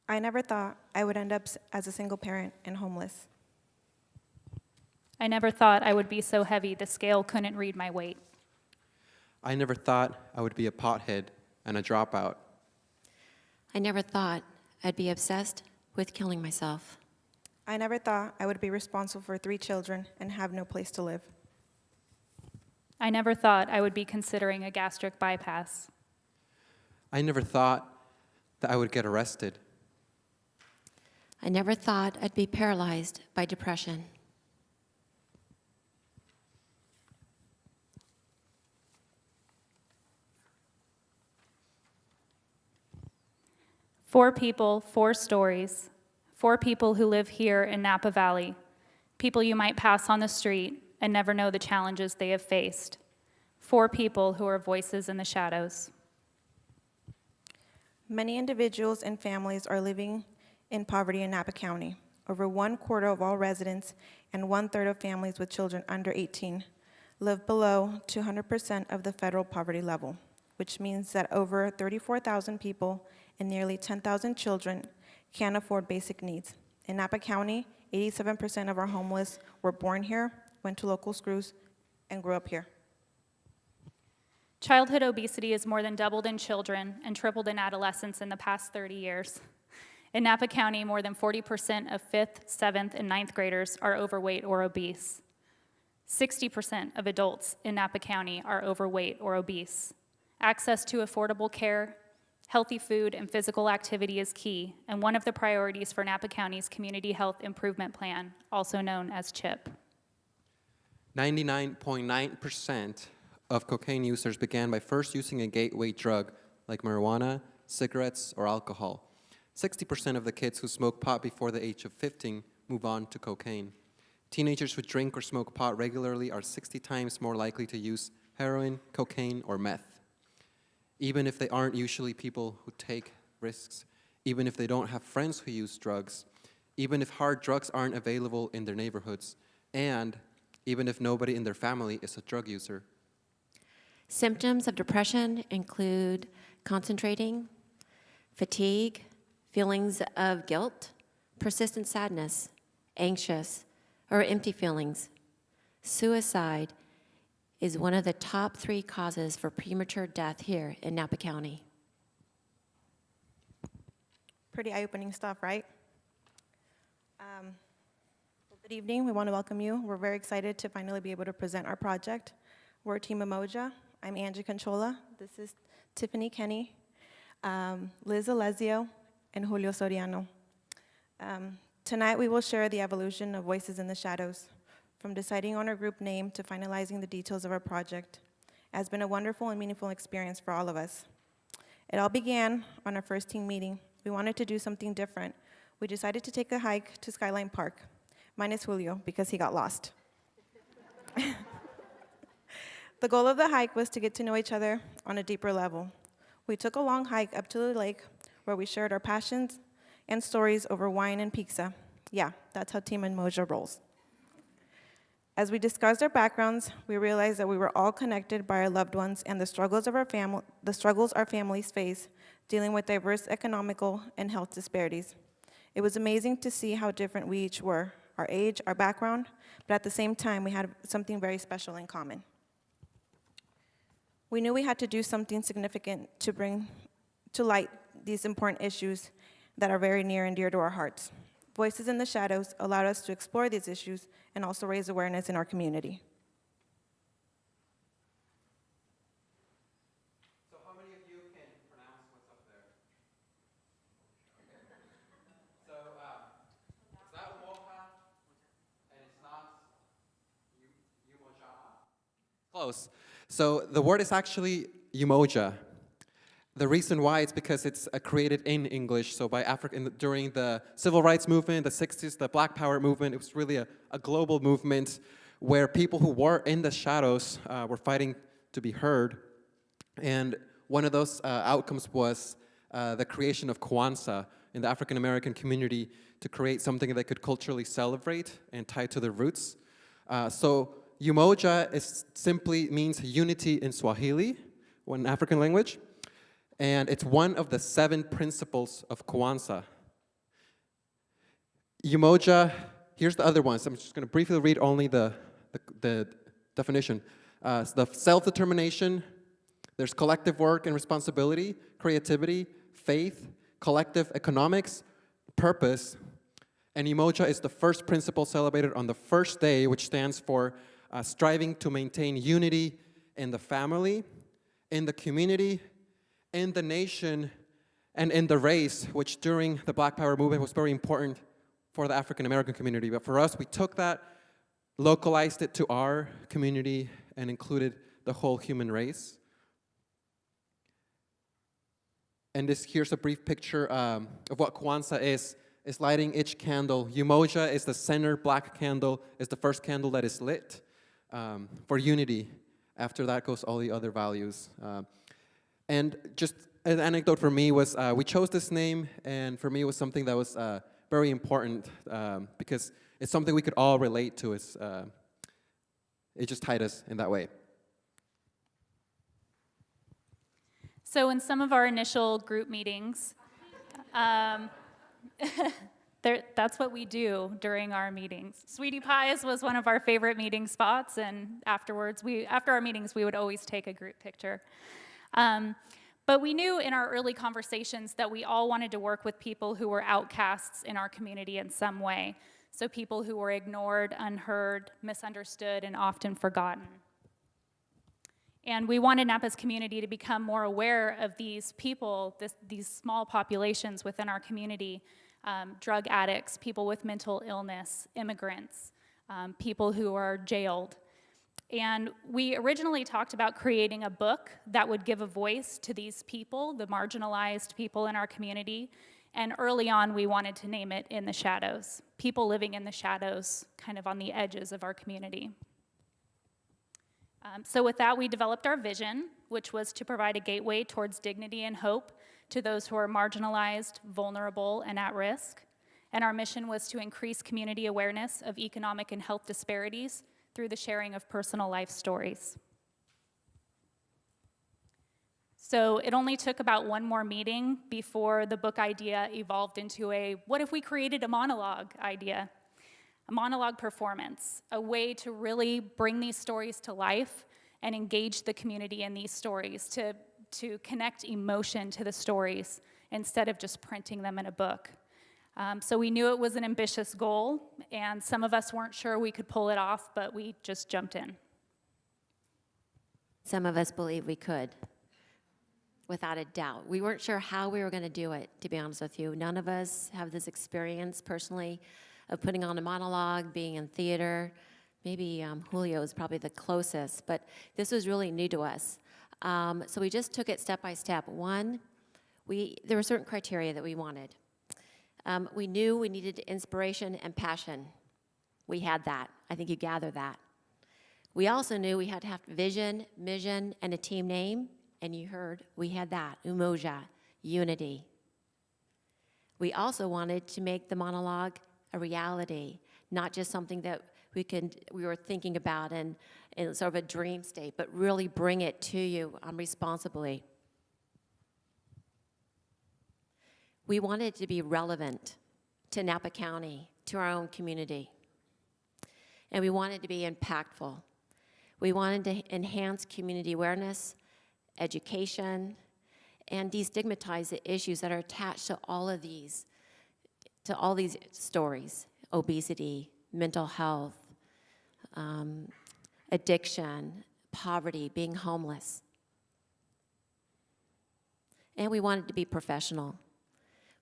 I never thought I would end up as a single parent and homeless. I never thought I would be so heavy the scale couldn't read my weight. I never thought I would be a pothead and a dropout. I never thought I'd be obsessed with killing myself. I never thought I would be responsible for 3 children and have no place to live. I never thought I would be considering a gastric bypass. I never thought that I would get arrested. I never thought I'd be paralyzed by depression. Four people, 4 stories. 4 people who live here in Napa Valley. People you might pass on the street and never know the challenges they have faced. 4 people who are voices in the shadows. Many individuals and families are living in poverty in Napa County. Over 1/4 of all residents and 1/3 of families with children under 18 live below 200% of the federal poverty level, which means that over 34,000 people and nearly 10,000 children can't afford basic needs. In Napa County, 87% of our homeless were born here, went to local schools, and grew up here. Childhood obesity has more than doubled in children and tripled in adolescents in the past 30 years. In Napa County, more than 40% of 5th, 7th, and 9th graders are overweight or obese. 60% of adults in Napa County are overweight or obese. Access to affordable care, healthy food, and physical activity is key, and one of the priorities for Napa County's Community Health Improvement Plan, also known as CHIP. 99.9% of cocaine users began by first using a gateway drug like marijuana, cigarettes, or alcohol. 60% of the kids who smoke pot before the age of 15 move on to cocaine. Teenagers who drink or smoke pot regularly are 60 times more likely to use heroin, cocaine, or meth. Even if they aren't usually people who take risks, even if they don't have friends who use drugs, even if hard drugs aren't available in their neighborhoods, and even if nobody in their family is a drug user. Symptoms of depression include concentrating, fatigue, feelings of guilt, persistent sadness, anxious, or empty feelings. Suicide is one of the top 3 causes for premature death here in Napa County. Pretty eye-opening stuff, right? Good evening. We want to welcome you. We're very excited to finally be able to present our project. We're Team Umoja. I'm Angie Conchola. This is Tiffany Kenny, Liz Alesio, and Julio Soriano. Tonight we will share the evolution of Voices in the Shadows, from deciding on our group name to finalizing the details of our project. It has been a wonderful and meaningful experience for all of us. It all began on our first team meeting. We wanted to do something different. We decided to take a hike to Skyline Park, minus Julio, because he got lost. The goal of the hike was to get to know each other on a deeper level. We took a long hike up to the lake where we shared our passions and stories over wine and pizza. Yeah, that's how Team Umoja rolls. As we discussed our backgrounds, we realized that we were all connected by our loved ones and the struggles our families face dealing with diverse economical and health disparities. It was amazing to see how different we each were, our age, our background, but at the same time, we had something very special in common. We knew we had to do something significant to bring to light these important issues that are very near and dear to our hearts. Voices in the Shadows allowed us to explore these issues and also raise awareness in our community. So how many of you can pronounce what's up there? So it's not Umoja, and it's not Umoja. Close. So the word is actually Umoja. The reason why it's because it's created in English, so by during the civil rights movement, the 60s, the Black Power movement. It was really a global movement where people who were in the shadows were fighting to be heard. And one of those outcomes was the creation of Kwanzaa in the African American community to create something they could culturally celebrate and tie to their roots. So Umoja simply means unity in Swahili, one African language. And it's one of the 7 principles of Kwanzaa. Umoja, here's the other ones. I'm just going to briefly read only the definition. The self-determination, there's collective work and responsibility, creativity, faith, collective economics, purpose, and Umoja is the first principle celebrated on the first day, which stands for striving to maintain unity in the family, in the community, in the nation, and in the race, which during the Black Power movement was very important for the African American community. But for us, we took that, localized it to our community, and included the whole human race. And here's a brief picture of what Kwanzaa is. It's lighting each candle. Umoja is the center black candle, is the first candle that is lit for unity. After that goes all the other values. And just an anecdote for me was we chose this name, and for me it was something that was very important because it's something we could all relate to. It just tied us in that way. So in some of our initial group meetings, that's what we do during our meetings. Sweetie Pies was one of our favorite meeting spots, and after our meetings, we would always take a group picture. But we knew in our early conversations that we all wanted to work with people who were outcasts in our community in some way. So people who were ignored, unheard, misunderstood, and often forgotten. And we wanted Napa's community to become more aware of these people, these small populations within our community, drug addicts, people with mental illness, immigrants, people who are jailed. And we originally talked about creating a book that would give a voice to these people, the marginalized people in our community. And early on, we wanted to name it In the Shadows, people living in the shadows, kind of on the edges of our community. So with that, we developed our vision, which was to provide a gateway towards dignity and hope to those who are marginalized, vulnerable, and at risk. And our mission was to increase community awareness of economic and health disparities through the sharing of personal life stories. So it only took about one more meeting before the book idea evolved into a, what if we created a monologue idea? A monologue performance, a way to really bring these stories to life and engage the community in these stories, to connect emotion to the stories instead of just printing them in a book. So we knew it was an ambitious goal, and some of us weren't sure we could pull it off, but we just jumped in. Some of us believe we could, without a doubt. We weren't sure how we were going to do it, to be honest with you. None of us have this experience personally of putting on a monologue, being in theater. Maybe Julio is probably the closest, but this was really new to us. So we just took it step by step. One, there were certain criteria that we wanted. We knew we needed inspiration and passion. We had that. I think you gathered that. We also knew we had to have vision, mission, and a team name, and you heard we had that, Umoja, unity. We also wanted to make the monologue a reality, not just something that we were thinking about in sort of a dream state, but really bring it to you responsibly. We wanted it to be relevant to Napa County, to our own community. And we wanted to be impactful. We wanted to enhance community awareness, education, and destigmatize the issues that are attached to all these stories: obesity, mental health, addiction, poverty, being homeless. And we wanted to be professional.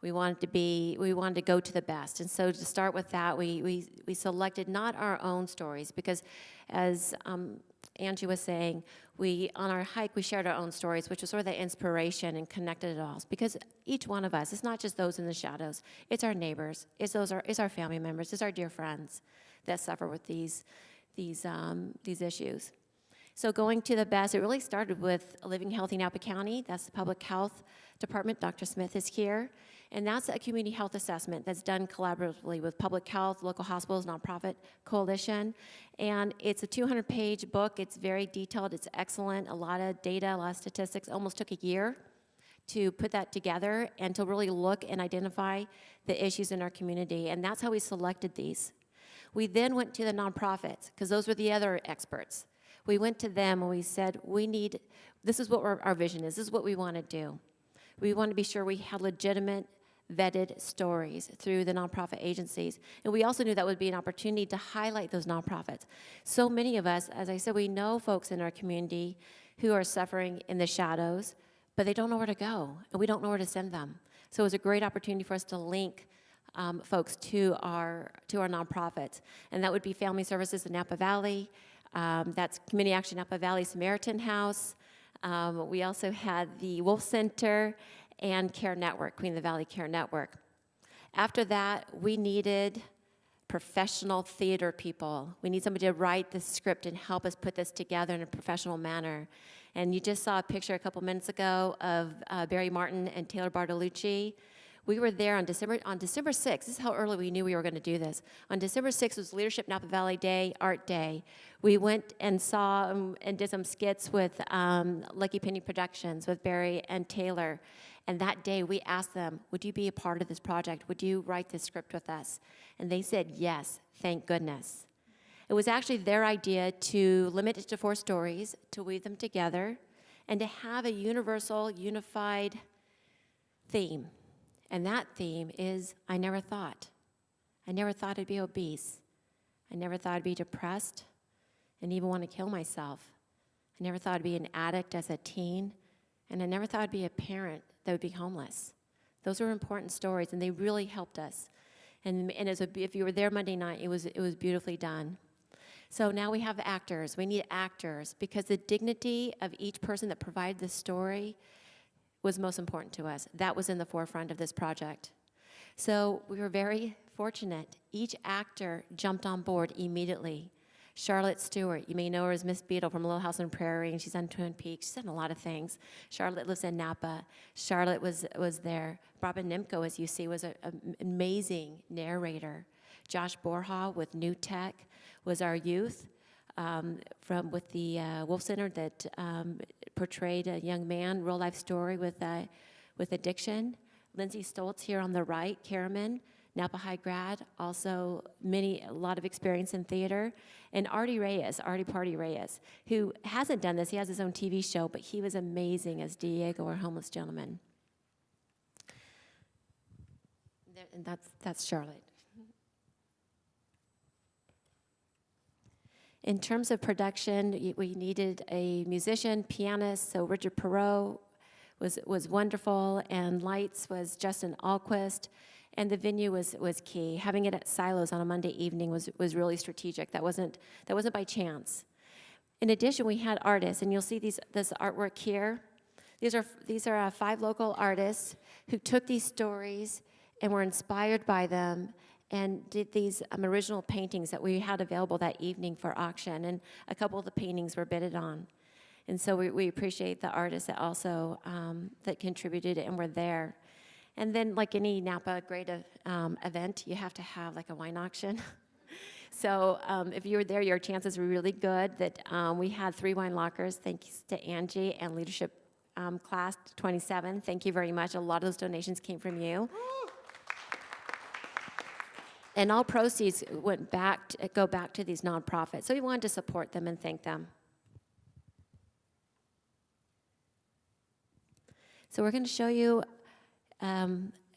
We wanted to go to the best. And so to start with that, we selected not our own stories, because as Angie was saying, on our hike, we shared our own stories, which was sort of the inspiration and connected it all. Because each one of us, it's not just those in the shadows, it's our neighbors, it's our family members, it's our dear friends that suffer with these issues. So going to the best, it really started with Living Healthy Napa County. That's the public health department. Dr. Smith is here. And that's a community health assessment that's done collaboratively with public health, local hospitals, nonprofit coalition. And it's a 200-page book. It's very detailed. It's excellent. A lot of data, a lot of statistics. Almost took a year to put that together and to really look and identify the issues in our community. And that's how we selected these. We then went to the nonprofits, because those were the other experts. We went to them and we said, this is what our vision is, this is what we want to do. We want to be sure we had legitimate, vetted stories through the nonprofit agencies. And we also knew that would be an opportunity to highlight those nonprofits. So many of us, as I said, we know folks in our community who are suffering in the shadows, but they don't know where to go, and we don't know where to send them. So it was a great opportunity for us to link folks to our nonprofits. And that would be Family Services in Napa Valley, that's Community Action Napa Valley Samaritan House. We also had the Wolf Center and Care Network, Queen of the Valley Care Network. After that, we needed professional theater people. We need somebody to write the script and help us put this together in a professional manner. And you just saw a picture a couple minutes ago of Barry Martin and Taylor Bartolucci. We were there on December 6th. This is how early we knew we were going to do this. On December 6th was Leadership Napa Valley Day, Art Day. We went and saw and did some skits with Lucky Penny Productions, with Barry and Taylor. And that day we asked them, would you be a part of this project? Would you write this script with us? And they said yes, thank goodness. It was actually their idea to limit it to 4 stories, to weave them together, and to have a universal, unified theme. And that theme is, I never thought. I never thought I'd be obese. I never thought I'd be depressed and even want to kill myself. I never thought I'd be an addict as a teen, and I never thought I'd be a parent that would be homeless. Those were important stories, and they really helped us. And if you were there Monday night, it was beautifully done. So now we have actors. We need actors, because the dignity of each person that provided the story was most important to us. That was in the forefront of this project. So we were very fortunate. Each actor jumped on board immediately. Charlotte Stewart, you may know her as Miss Beadle from Little House on the Prairie, and she's on Twin Peaks. She's done a lot of things. Charlotte lives in Napa. Charlotte was there. Robin Nimko, as you see, was an amazing narrator. Josh Borha with New Tech was our youth with the Wolf Center that portrayed a young man, real life story with addiction. Lindsay Stoltz here on the right, Karaman, Napa High grad, also a lot of experience in theater. And Artie Party Reyes, who hasn't done this, he has his own TV show, but he was amazing as Diego, our homeless gentleman. And that's Charlotte. In terms of production, we needed a musician, pianist, so Richard Perot was wonderful, and lights was Justin Alquist, and the venue was key. Having it at Silos on a Monday evening was really strategic. That wasn't by chance. In addition, we had artists, and you'll see this artwork here. These are 5 local artists who took these stories and were inspired by them and did these original paintings that we had available that evening for auction, and a couple of the paintings were bidded on. And so we appreciate the artists that also that contributed and were there. And then, like any Napa great event, you have to have like a wine auction. So if you were there, your chances were really good that we had 3 wine lockers, thanks to Angie and Leadership Class 27. Thank you very much. A lot of those donations came from you. And all proceeds go back to these nonprofits. So we wanted to support them and thank them. So we're going to show you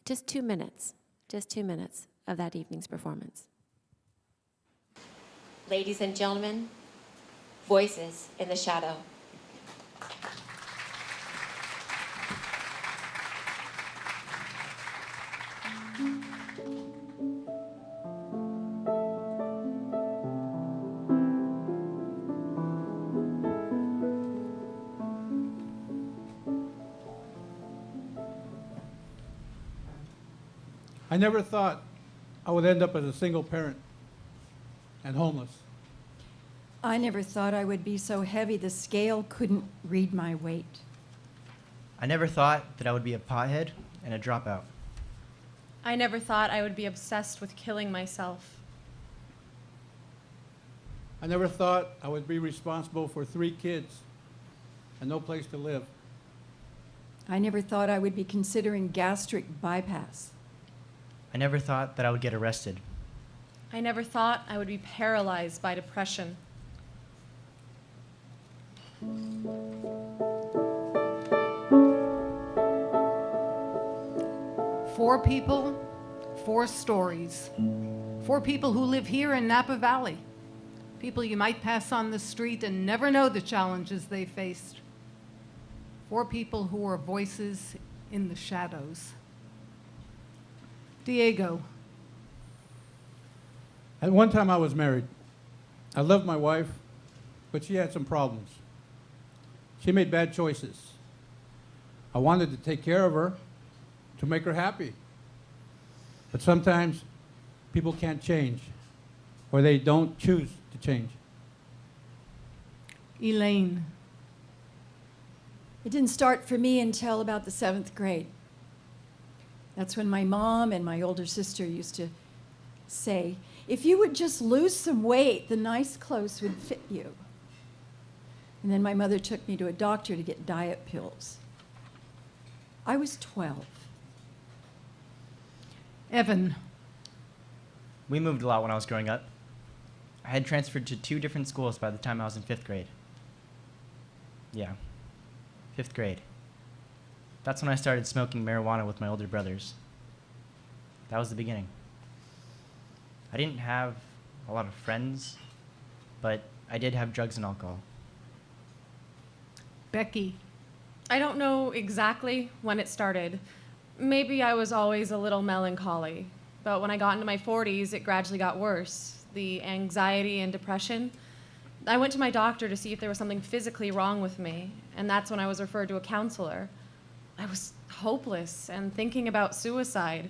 just 2 minutes of that evening's performance. Ladies and gentlemen, Voices in the Shadow. I never thought I would end up as a single parent and homeless. I never thought I would be so heavy the scale couldn't read my weight. I never thought that I would be a pothead and a dropout. I never thought I would be obsessed with killing myself. I never thought I would be responsible for 3 kids and no place to live. I never thought I would be considering gastric bypass. I never thought that I would get arrested. I never thought I would be paralyzed by depression. Four people, four stories. Four people who live here in Napa Valley. People you might pass on the street and never know the challenges they faced. Four people who are voices in the shadows. Diego, At one time I was married. I loved my wife, but she had some problems. She made bad choices. I wanted to take care of her, to make her happy. But sometimes people can't change, or they don't choose to change. Elaine, It didn't start for me until about the 7th grade. That's when my mom and my older sister used to say, if you would just lose some weight, the nice clothes would fit you. And then my mother took me to a doctor to get diet pills. I was 12. Evan, We moved a lot when I was growing up. I had transferred to 2 different schools by the time I was in 5th grade. Yeah, 5th grade. That's when I started smoking marijuana with my older brothers. That was the beginning. I didn't have a lot of friends, but I did have drugs and alcohol. Becky, I don't know exactly when it started. Maybe I was always a little melancholy. But when I got into my 40s, it gradually got worse. The anxiety and depression. I went to my doctor to see if there was something physically wrong with me, and that's when I was referred to a counselor. I was hopeless and thinking about suicide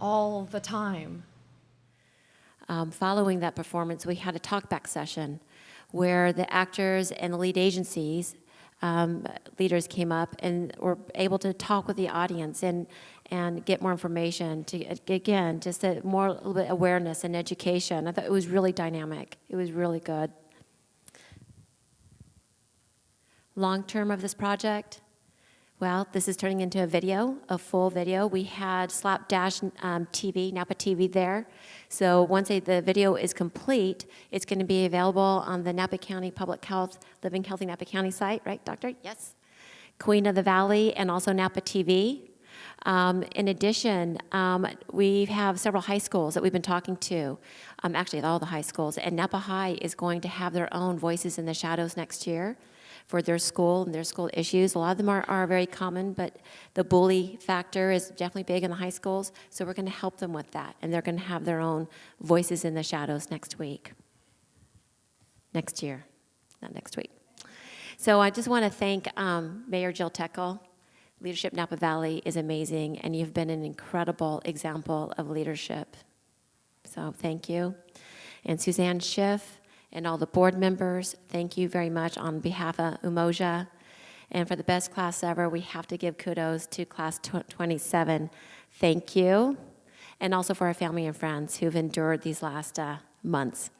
all the time. Following that performance, we had a talkback session where the actors and the lead agencies leaders came up and were able to talk with the audience and get more information to, again, just a little bit awareness and education. I thought it was really dynamic. It was really good. Long term of this project, well, this is turning into a video, a full video. We had Slapdash TV, Napa TV there. So once the video is complete, it's going to be available on the Napa County Public Health, Living Healthy Napa County site, right, Doctor? Yes. Queen of the Valley and also Napa TV. In addition, we have several high schools that we've been talking to, actually all the high schools, and Napa High is going to have their own Voices in the Shadows next year for their school and their school issues. A lot of them are very common, but the bully factor is definitely big in the high schools, so we're going to help them with that, and they're going to have their own Voices in the Shadows next year, not next week. So I just want to thank Mayor Jill Teckel. Leadership Napa Valley is amazing, and you've been an incredible example of leadership. So thank you. And Suzanne Schiff and all the board members, thank you very much on behalf of Umoja. And for the best class ever, we have to give kudos to class 27. Thank you. And also for our family and friends who've endured these last months.